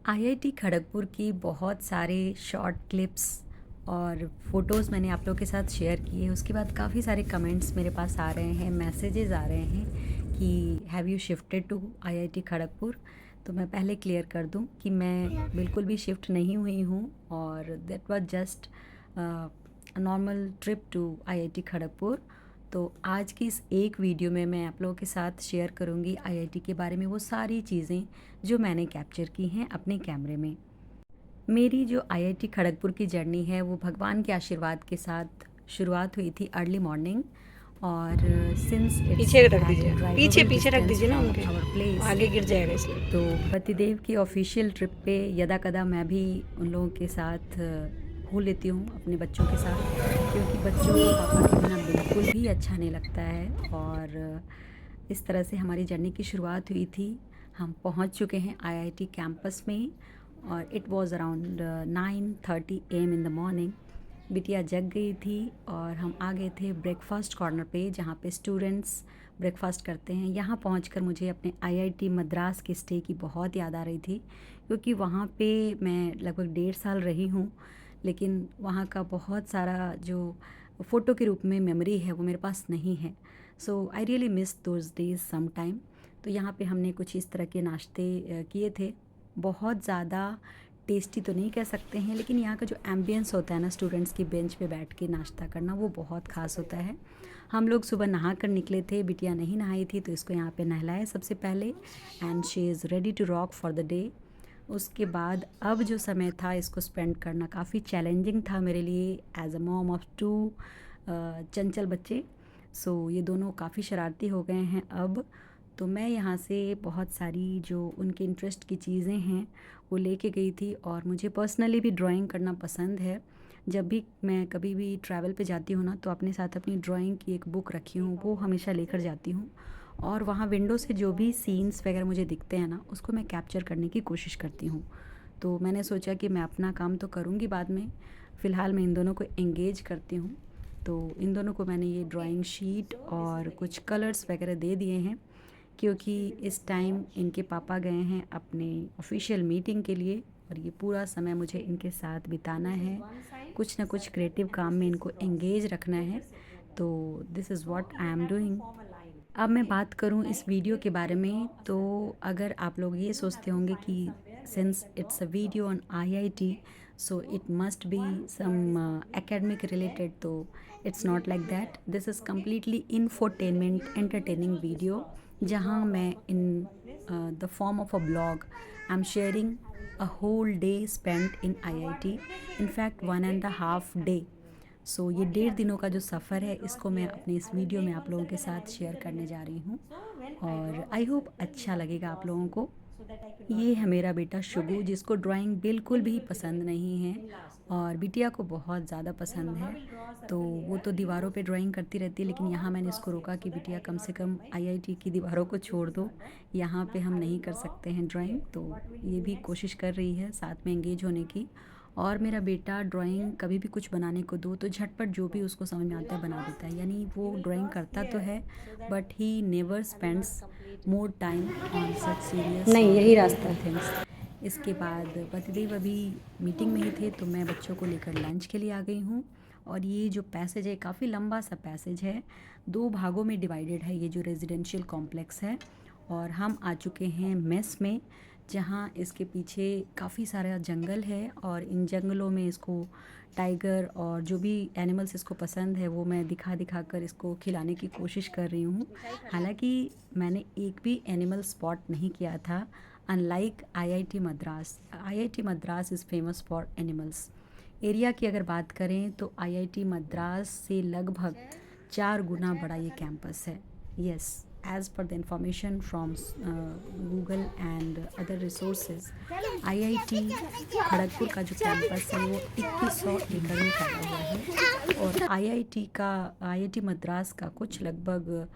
IIT Kharagpur की बहुत सारे शॉर्ट क्लिप्स और फ़ोटोज़ मैंने आप लोगों के साथ शेयर किए। उसके बाद काफ़ी सारे कमेंट्स मेरे पास आ रहे हैं, मैसेजेस आ रहे हैं कि have you shifted to IIT Kharagpur. तो मैं पहले क्लियर कर दूं कि मैं बिल्कुल भी शिफ्ट नहीं हुई हूं और that was just normal trip to IIT Kharagpur. तो आज की इस एक वीडियो में मैं आप लोगों के साथ शेयर करूंगी आईआईटी के बारे में वो सारी चीज़ें जो मैंने कैप्चर की हैं अपने कैमरे में। मेरी जो आईआईटी खड़गपुर की जर्नी है वो भगवान के आशीर्वाद के साथ शुरुआत हुई थी अर्ली मॉर्निंग। और सिंस इट्स पीछे रख एट दीजिए, पीछे ड्राइवेबल पीछे रख डिस्टेंस दीजिए ना फ्रॉम उनके, आवर प्लेस, आगे गिर जाएगा इसलिए। तो पतिदेव की ऑफिशियल ट्रिप पे यदा कदा मैं भी उन लोगों के साथ हो लेती हूँ अपने बच्चों के साथ, क्योंकि बच्चों को पापा के बिना बिल्कुल भी अच्छा नहीं लगता है। और इस तरह से हमारी जर्नी की शुरुआत हुई थी। हम पहुँच चुके हैं आईआईटी कैंपस में और it was around 9:30 AM in the morning. बिटिया जग गई थी और हम आ गए थे ब्रेकफास्ट कॉर्नर पे, जहाँ पे स्टूडेंट्स ब्रेकफास्ट करते हैं। यहाँ पहुँचकर मुझे अपने आईआईटी मद्रास के स्टे की बहुत याद आ रही थी, क्योंकि वहाँ पे मैं लगभग 1.5 साल रही हूँ। लेकिन वहाँ का बहुत सारा जो फ़ोटो के रूप में मेमोरी है वो मेरे पास नहीं है। So I really miss those days some time. तो यहाँ पे हमने कुछ इस तरह के नाश्ते किए थे। बहुत ज़्यादा टेस्टी तो नहीं कह सकते हैं, लेकिन यहाँ का जो एम्बियंस होता है ना, स्टूडेंट्स की बेंच पे बैठ के नाश्ता करना, वो बहुत ख़ास होता है। हम लोग सुबह नहा कर निकले थे, बिटिया नहीं नहाई थी तो इसको यहाँ पे नहलाया सबसे पहले, and she is ready to rock for the day. उसके बाद अब जो समय था इसको स्पेंड करना काफ़ी चैलेंजिंग था मेरे लिए एज अ मॉम ऑफ 2 चंचल बच्चे। सो ये दोनों काफ़ी शरारती हो गए हैं अब। तो मैं यहाँ से बहुत सारी जो उनके इंटरेस्ट की चीज़ें हैं वो लेके गई थी, और मुझे पर्सनली भी ड्राइंग करना पसंद है। जब भी मैं कभी भी ट्रैवल पे जाती हूँ ना, तो अपने साथ अपनी ड्राइंग की एक बुक रखी हूँ, वो हमेशा लेकर जाती हूँ। और वहाँ विंडो से जो भी सीन्स वगैरह मुझे दिखते हैं ना, उसको मैं कैप्चर करने की कोशिश करती हूँ। तो मैंने सोचा कि मैं अपना काम तो करूँगी बाद में, फ़िलहाल मैं इन दोनों को एंगेज करती हूँ। तो इन दोनों को मैंने ये ड्राइंग शीट और कुछ कलर्स वगैरह दे दिए हैं, क्योंकि इस टाइम इनके पापा गए हैं अपने ऑफिशियल मीटिंग के लिए, और ये पूरा समय मुझे इनके साथ बिताना है, कुछ ना कुछ क्रिएटिव काम में इनको एंगेज रखना है। तो this is what I am doing. अब मैं बात करूं इस वीडियो के बारे में, तो अगर आप लोग ये सोचते होंगे कि since it's a video on IIT so it must be some academic related, तो it's not like that. This is completely infotainment entertaining video, जहाँ मैं in the form of a blog I am sharing a whole day spent in IIT, in fact 1.5 day. So ये 1.5 दिनों का जो सफ़र है, इसको मैं अपने इस वीडियो में आप लोगों के साथ शेयर करने जा रही हूँ, और आई होप अच्छा लगेगा आप लोगों को। ये है मेरा बेटा शुभू, जिसको ड्राइंग बिल्कुल भी पसंद नहीं है, और बिटिया को बहुत ज़्यादा पसंद है। तो वो तो दीवारों पे ड्राइंग करती रहती है, लेकिन यहाँ मैंने इसको रोका कि बिटिया कम से कम आईआईटी की दीवारों को छोड़ दो, यहाँ पे हम नहीं कर सकते हैं ड्राइंग। तो ये भी कोशिश कर रही है साथ में एंगेज होने की। और मेरा बेटा ड्राइंग कभी भी कुछ बनाने को दो तो झटपट जो भी उसको समझ में आता है बना देता है, यानी वो ड्राइंग करता तो है but he never spends more time on such serious नहीं, और यही रास्ता डिफिकल्ट है। थिंग्स। इसके बाद पतिदेव अभी मीटिंग में ही थे, तो मैं बच्चों को लेकर लंच के लिए आ गई हूँ। और ये जो पैसेज है काफ़ी लंबा सा पैसेज है, 2 भागों में डिवाइडेड है ये जो रेजिडेंशियल कॉम्प्लेक्स है। और हम आ चुके हैं मेस में, जहाँ इसके पीछे काफ़ी सारा जंगल है, और इन जंगलों में इसको टाइगर और जो भी एनिमल्स इसको पसंद है वो मैं दिखा दिखा कर इसको खिलाने की कोशिश कर रही हूँ। हालांकि मैंने एक भी एनिमल स्पॉट नहीं किया था, unlike IIT Madras. IIT Madras is famous for animals. Area की अगर बात करें तो आईआईटी मद्रास से लगभग 4 गुना बड़ा ये कैंपस है। Yes, as per the information from Google and other resources, IIT Kharagpur का जो कैंपस है वो 2100 एकड़ में फैला हुआ है, और आईआईटी मद्रास का कुछ लगभग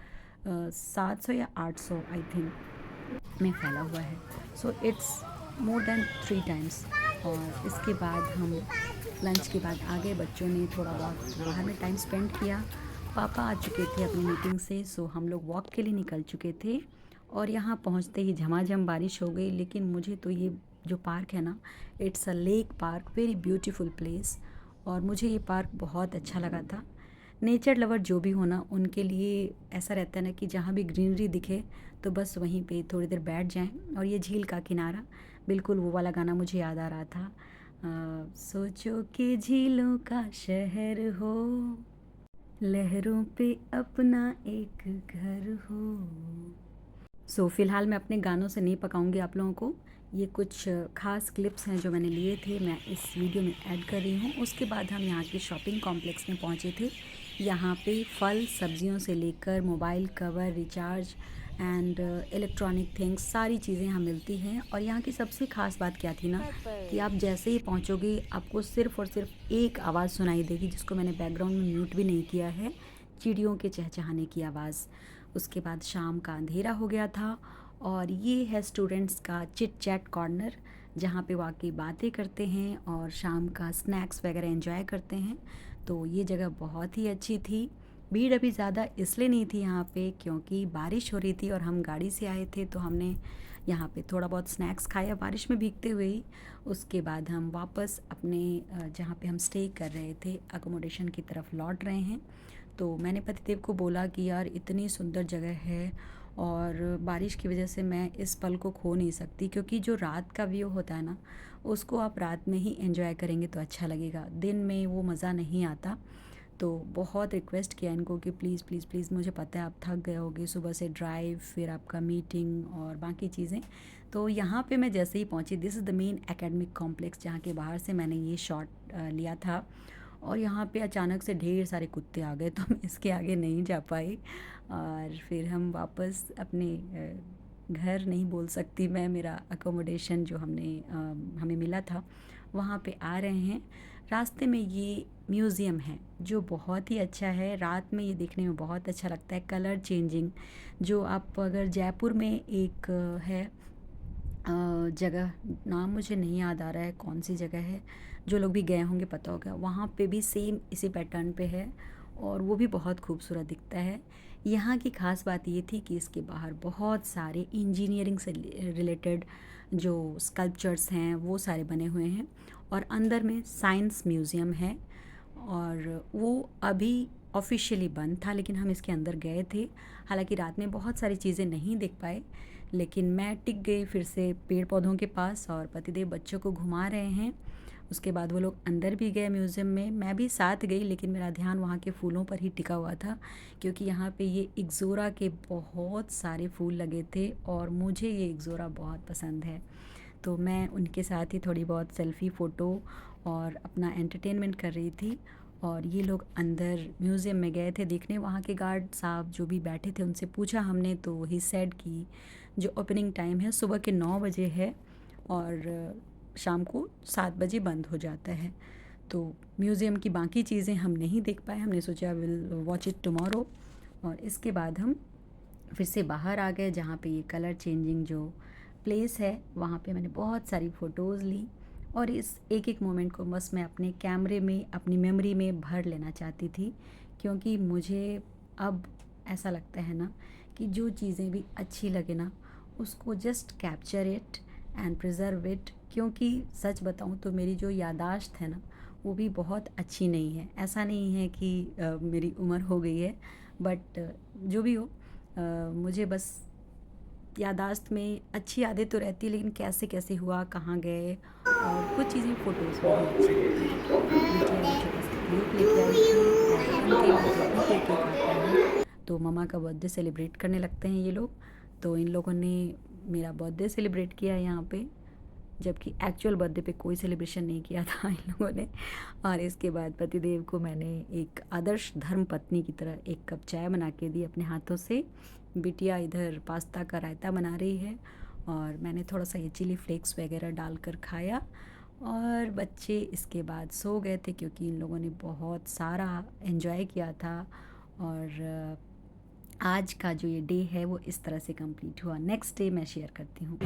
700 या 800 आई थिंक में फैला हुआ है। So it's more than 3 times. और इसके बाद हम लंच के बाद आ गए, बच्चों ने थोड़ा बहुत बाहर में टाइम स्पेंड किया। पापा आ चुके थे अपनी मीटिंग से, सो हम लोग वॉक के लिए निकल चुके थे। और यहाँ पहुँचते ही झमाझम बारिश हो गई, लेकिन मुझे तो ये जो पार्क है ना, it's a lake park, very beautiful place. और मुझे ये पार्क बहुत अच्छा लगा था। नेचर लवर जो भी हो ना, उनके लिए ऐसा रहता है ना कि जहाँ भी ग्रीनरी दिखे तो बस वहीं पे थोड़ी देर बैठ जाएं। और ये झील का किनारा, बिल्कुल वो वाला गाना मुझे याद आ रहा था। सोचो कि झीलों का शहर हो, लहरों पे अपना एक घर हो। फ़िलहाल मैं अपने गानों से नहीं पकाऊंगी आप लोगों को। ये कुछ ख़ास क्लिप्स हैं जो मैंने लिए थे, मैं इस वीडियो में ऐड कर रही हूँ। उसके बाद हम यहाँ के शॉपिंग कॉम्प्लेक्स में पहुँचे थे। यहाँ पे फल सब्जियों से लेकर mobile cover, recharge and electronic things, सारी चीज़ें यहाँ मिलती हैं। और यहाँ की सबसे ख़ास बात क्या थी ना, कि आप जैसे ही पहुँचोगे आपको सिर्फ़ और सिर्फ एक आवाज़ सुनाई देगी, जिसको मैंने बैकग्राउंड में म्यूट भी नहीं किया है, चिड़ियों के चहचहाने की आवाज़। उसके बाद शाम का अंधेरा हो गया था और ये है स्टूडेंट्स का चिट चैट कॉर्नर, जहाँ पे वाकई बातें करते हैं और शाम का स्नैक्स वगैरह एंजॉय करते हैं। तो ये जगह बहुत ही अच्छी थी। भीड़ अभी ज़्यादा इसलिए नहीं थी यहाँ पे क्योंकि बारिश हो रही थी और हम गाड़ी से आए थे, तो हमने यहाँ पे थोड़ा बहुत स्नैक्स खाया बारिश में भीगते हुए ही। उसके बाद हम वापस अपने जहाँ पे हम स्टे कर रहे थे अकोमोडेशन की तरफ लौट रहे हैं। तो मैंने पतिदेव को बोला कि यार इतनी सुंदर जगह है और बारिश की वजह से मैं इस पल को खो नहीं सकती, क्योंकि जो रात का व्यू होता है ना, उसको आप रात में ही एंजॉय करेंगे तो अच्छा लगेगा, दिन में वो मज़ा नहीं आता। तो बहुत रिक्वेस्ट किया इनको कि प्लीज़ प्लीज़ प्लीज़, मुझे पता है आप थक गए होगे सुबह से ड्राइव, फिर आपका मीटिंग और बाकी चीज़ें। तो यहाँ पे मैं जैसे ही पहुँची, this is the main academic complex, जहाँ के बाहर से मैंने ये शॉट लिया था। और यहाँ पे अचानक से ढेर सारे कुत्ते आ गए, तो हम इसके आगे नहीं जा पाए। और फिर हम वापस अपने घर नहीं बोल सकती मैं, मेरा अकोमोडेशन जो हमें मिला था वहाँ पे आ रहे हैं। रास्ते में ये म्यूज़ियम है जो बहुत ही अच्छा है, रात में ये देखने में बहुत अच्छा लगता है, कलर चेंजिंग। जो आप अगर जयपुर में एक है जगह, नाम मुझे नहीं याद आ रहा है कौन सी जगह है, जो लोग भी गए होंगे पता होगा, वहाँ पे भी सेम इसी पैटर्न पे है और वो भी बहुत खूबसूरत दिखता है। यहाँ की ख़ास बात ये थी कि इसके बाहर बहुत सारे इंजीनियरिंग से रिलेटेड जो स्कल्पचर्स हैं वो सारे बने हुए हैं। और अंदर में साइंस म्यूज़ियम है और वो अभी ऑफिशियली बंद था, लेकिन हम इसके अंदर गए थे। हालांकि रात में बहुत सारी चीज़ें नहीं देख पाए, लेकिन मैं टिक गई फिर से पेड़ पौधों के पास और पतिदेव बच्चों को घुमा रहे हैं। उसके बाद वो लोग अंदर भी गए म्यूज़ियम में, मैं भी साथ गई, लेकिन मेरा ध्यान वहाँ के फूलों पर ही टिका हुआ था, क्योंकि यहाँ पे ये इक्ज़ोरा के बहुत सारे फूल लगे थे और मुझे ये इक्ज़ोरा बहुत पसंद है। तो मैं उनके साथ ही थोड़ी बहुत सेल्फ़ी फ़ोटो और अपना एंटरटेनमेंट कर रही थी। और ये लोग अंदर म्यूज़ियम में गए थे देखने। वहाँ के गार्ड साहब जो भी बैठे थे उनसे पूछा हमने, तो ही सेड कि जो ओपनिंग टाइम है सुबह के 9 बजे है और शाम को 7 बजे बंद हो जाता है। तो म्यूज़ियम की बाकी चीज़ें हम नहीं देख पाए, हमने सोचा विल वॉच इट टुमारो। और इसके बाद हम फिर से बाहर आ गए, जहाँ पे ये कलर चेंजिंग जो प्लेस है वहाँ पे मैंने बहुत सारी फ़ोटोज़ ली। और इस एक एक मोमेंट को बस मैं अपने कैमरे में, अपनी मेमोरी में भर लेना चाहती थी, क्योंकि मुझे अब ऐसा लगता है ना कि जो चीज़ें भी अच्छी लगे ना, उसको just capture it and preserve it. क्योंकि सच बताऊँ तो मेरी जो यादाश्त है ना, वो भी बहुत अच्छी नहीं है। ऐसा नहीं है कि मेरी उम्र हो गई है, बट जो भी हो, मुझे बस यादाश्त में अच्छी यादें तो रहती है, लेकिन कैसे कैसे हुआ, कहाँ गए, और कुछ चीज़ें फ़ोटोज़ में भी अच्छी लगती हैं। बिटिया एक छोटा सा केक लेके आई थी और उनके लिए जब भी कोई केक आता है तो मम्मा का बर्थडे सेलिब्रेट करने लगते हैं ये लोग। तो इन लोगों ने मेरा बर्थडे सेलिब्रेट किया यहाँ पे, जबकि एक्चुअल बर्थडे पे कोई सेलिब्रेशन नहीं किया था इन लोगों ने। और इसके बाद पतिदेव को मैंने एक आदर्श धर्म पत्नी की तरह एक कप चाय बना के दी अपने हाथों से। बिटिया इधर पास्ता का रायता बना रही है और मैंने थोड़ा सा ये चिली फ्लेक्स वगैरह डालकर खाया। और बच्चे इसके बाद सो गए थे, क्योंकि इन लोगों ने बहुत सारा एंजॉय किया था। और आज का जो ये डे है वो इस तरह से कंप्लीट हुआ। नेक्स्ट डे मैं शेयर करती हूँ।